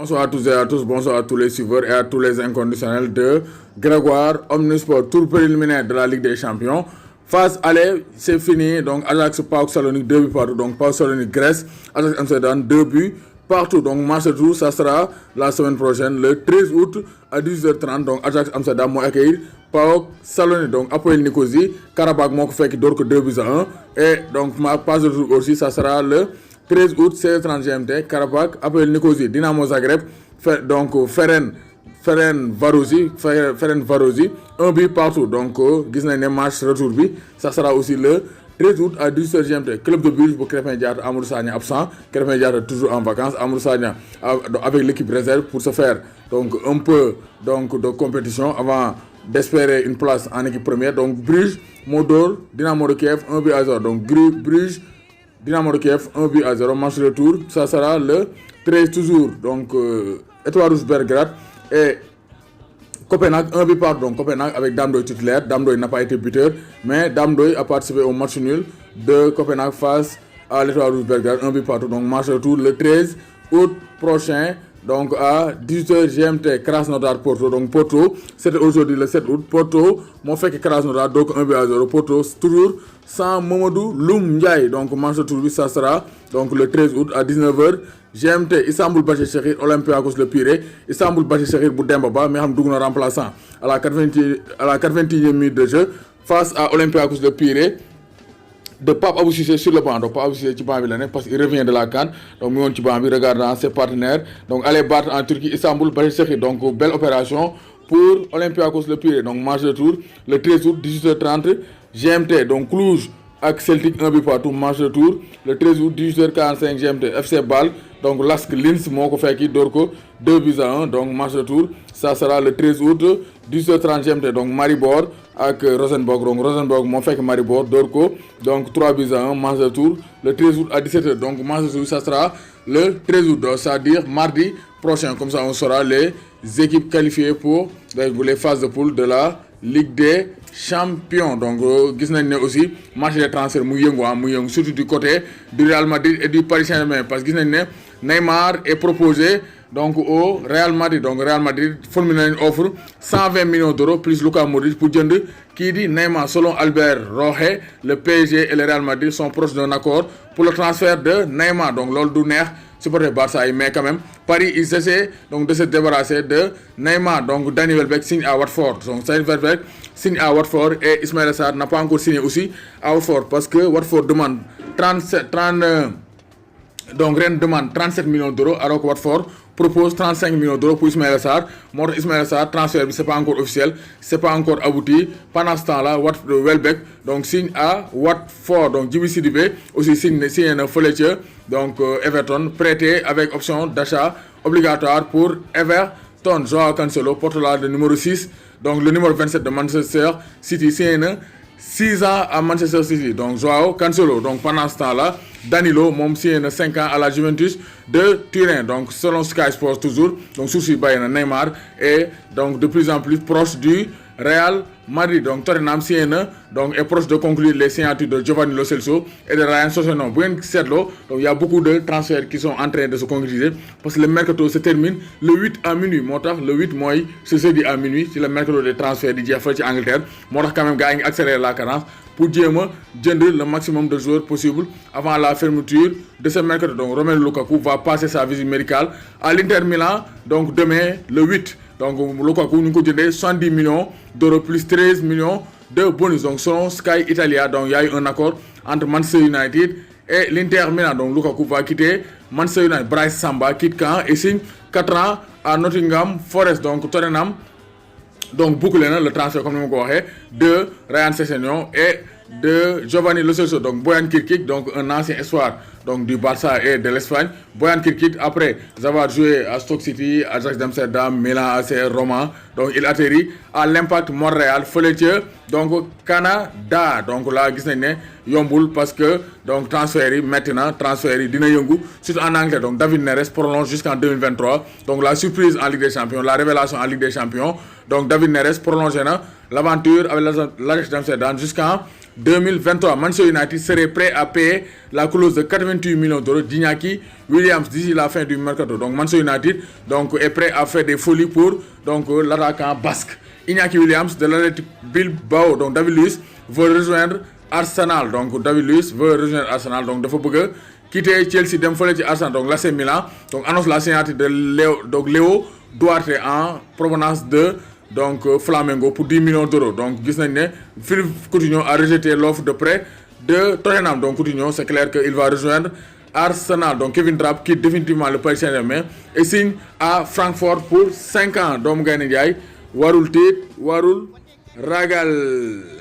Bonsoir à tous et à tous, bonsoir à tous les suiveurs et à tous les inconditionnels de Grégoire Omnisport, tour préliminaire de la Ligue des Champions. Phase aller, c'est fini, donc Ajax PAOK Salonique 2 buts partout, donc PAOK Salonique Grèce, Ajax Amsterdam 2 buts partout. Donc match de tour, ça sera la semaine prochaine, le 13 août à 18h30, donc Ajax Amsterdam va accueillir PAOK Salonique, donc Apoel Nicosie, Karabakh Mok fait qui dort que 2 buts à 1. Et donc ma passe de tour aussi, ça sera le 13 août, 16h30 GMT, Karabakh, Apoel Nicosie, Dynamo Zagreb, donc Ferencvárosi, 1 but partout. Donc, Gisnane match retour bi, ça sera aussi le 13 août à 18h GMT. Club de Bruges pour Krépin Diatta, Amadou Sagna absent, Krépin Diatta toujours en vacances, Amadou Sagna avec l'équipe réserve pour se faire donc un peu donc de compétition avant d'espérer une place en équipe première. Donc Bruges, Modor, Dynamo de Kiev, 1 but à 0. Donc Bruges, Dynamo de Kiev, 1 but à 0. Match retour, ça sera le 13 toujours. Donc Étoile Rouge Belgrade et Copenhague, 1 but partout. Donc Copenhague avec Damdoy titulaire. Damdoy n'a pas été buteur, mais Damdoy a participé au match nul de Copenhague face à l'Étoile Rouge Belgrade, 1 but partout. Donc match retour le 13 août prochain. Donc à 18h GMT, Krasnodar Porto. Donc Porto, c'était aujourd'hui le 7 août. Porto, mon fait que Krasnodar, donc 1 but à 0. Porto, toujours sans Mamadou Loum Ndiaye. Donc match de tour, ça sera donc le 13 août à 19h GMT. Istanbul Başakşehir, Olympiakos Le Pirée. Istanbul Başakşehir pour Dembaba, mais Hamdouk un remplaçant à la 81e minute de jeu face à Olympiakos Le Pirée de Pape Abou Cissé sur le banc. Donc Pape Abou Cissé parce qu'il revient de la CAN. Donc nous on regardant ses partenaires. Donc aller battre en Turquie Istanbul Başakşehir. Donc belle opération pour Olympiakos Le Pirée. Donc match de tour le 13 août 18h30 GMT. Donc Cluj avec Celtic 1 but partout, match de tour le 13 août 18h45 GMT. FC Bâle, donc Lask Linz Moko Feki Dorko 2 buts à 1. Donc match de tour, ça sera le 13 août 18h30 GMT. Donc Maribor avec Rosenborg. Donc Rosenborg mon fait que Maribor Dorko, donc 3 buts à 1. Match de tour le 13 août à 17h. Donc match de tour, ça sera le 13 août, c'est-à-dire mardi prochain. Comme ça on saura les équipes qualifiées pour les phases de poule de la Ligue des Champions. Donc gis nañ ne aussi marché de transfert mu yëngu surtout du côté du Real Madrid et du Paris Saint-Germain, parce que gis nañ ne Neymar est proposé donc au Real Madrid. Donc Real Madrid formule une offre 120 millions d'euros plus Luka Modric pour jënd qui dit Neymar. Selon Albert Rohe, le PSG et le Real Madrid sont proches d'un accord pour le transfert de Neymar. Donc loolu du neex supporter Barça, mais quand même Paris ils essaient donc de se débarrasser de Neymar. Donc Danny Welbeck signe à Watford. Donc Danny Welbeck signe à Watford et Ismaïla Sarr n'a pas encore signé aussi à Watford, parce que Watford demande 37 millions d'euros, alors que Watford propose 35 millions d'euros pour Ismaïla Sarr. Ismaïla Sarr transfert, c'est pas encore officiel, c'est pas encore abouti. Pendant ce temps-là, Welbeck donc signe à Watford. Donc Djiby Sidibé aussi signe un Fletcher, donc Everton, prêté avec option d'achat obligatoire pour Everton. Joao Cancelo, porte-la de numéro 6, donc le numéro 27 de Manchester City, signe 6 ans à Manchester City. Donc Joao Cancelo. Donc pendant ce temps-là, Danilo moom signe 5 ans à la Juventus de Turin. Donc selon Sky Sports toujours, donc souci Bayern Neymar est donc de plus en plus proche du Real Madrid. Donc Tottenham signe donc est proche de conclure les signatures de Giovanni Lo Celso et de Ryan Sessegnon. Bu ngeen seetloo, donc il y a beaucoup de transferts qui sont en train de se concrétiser, parce que le mercato se termine le 8 à minuit. Moo tax le 8 mooy ce jeudi à minuit ci le mercato des transferts di jeex fa ci Angleterre. Moo tax quand même gars yi ngi accélérer la cadence pour jéem a jënd le maximum de joueurs possible avant la fermeture de ce mercato. Donc Romelu Lukaku va passer sa visite médicale à l'Inter Milan donc demain le 8. Donc Lukaku ñu ngi ko jëndee 70 millions d'euros plus 13 millions de bonus. Donc selon Sky Italia, donc il y a eu un accord entre Manchester United et l'Inter Milan. Donc Lukaku va quitter Manchester United. Bryce Samba quitte Caen et signe 4 ans à Nottingham Forest. Donc Tottenham donc bouclé le transfert comme ni ma ko waxee de Ryan Sessegnon et de Giovanni Lo Celso. Donc Boyan Kirkic, donc un ancien espoir donc du Barça et de l'Espagne. Boyan Kirkic, après avoir joué à Stoke City, Ajax d'Amsterdam, Milan AC, Roma, donc il atterrit à l'Impact Montréal fële ca donc Canada. Donc là gis nañ ne yombul, parce que donc transfert yi metti na, transfert yi dina yëngu surtout en Angleterre. Donc David Neres prolonge jusqu'en 2023. Donc la surprise en Ligue des Champions, la révélation en Ligue des Champions. Donc David Neres prolongé na l'aventure avec l'Ajax d'Amsterdam jusqu'en 2023. Manchester United serait prêt à payer la clause de 88 millions d'euros d'Iñaki Williams d'ici la fin du mercato. Donc Manchester United donc, est prêt à faire des folies pour l'attaquant basque. Iñaki Williams de l'Athletic Bilbao. Donc David Luiz veut rejoindre Arsenal. Donc David Luiz veut rejoindre Arsenal. Donc dafa bëgg quitter Chelsea dem fële ci Arsenal. Donc l'AC Milan donc annonce la signature de Léo Duarte en provenance de Flamengo pour 10 millions d'euros. Donc gis nañ ne Philippe Coutinho a rejeté l'offre de prêt de Tottenham. Donc Coutinho c'est clair qu'il va rejoindre Arsenal. Donc Kevin Trapp quitte définitivement le Paris Saint-Germain et signe à Francfort pour 5 ans. Doomu Gaynde Njaay warul tiit warul ragal.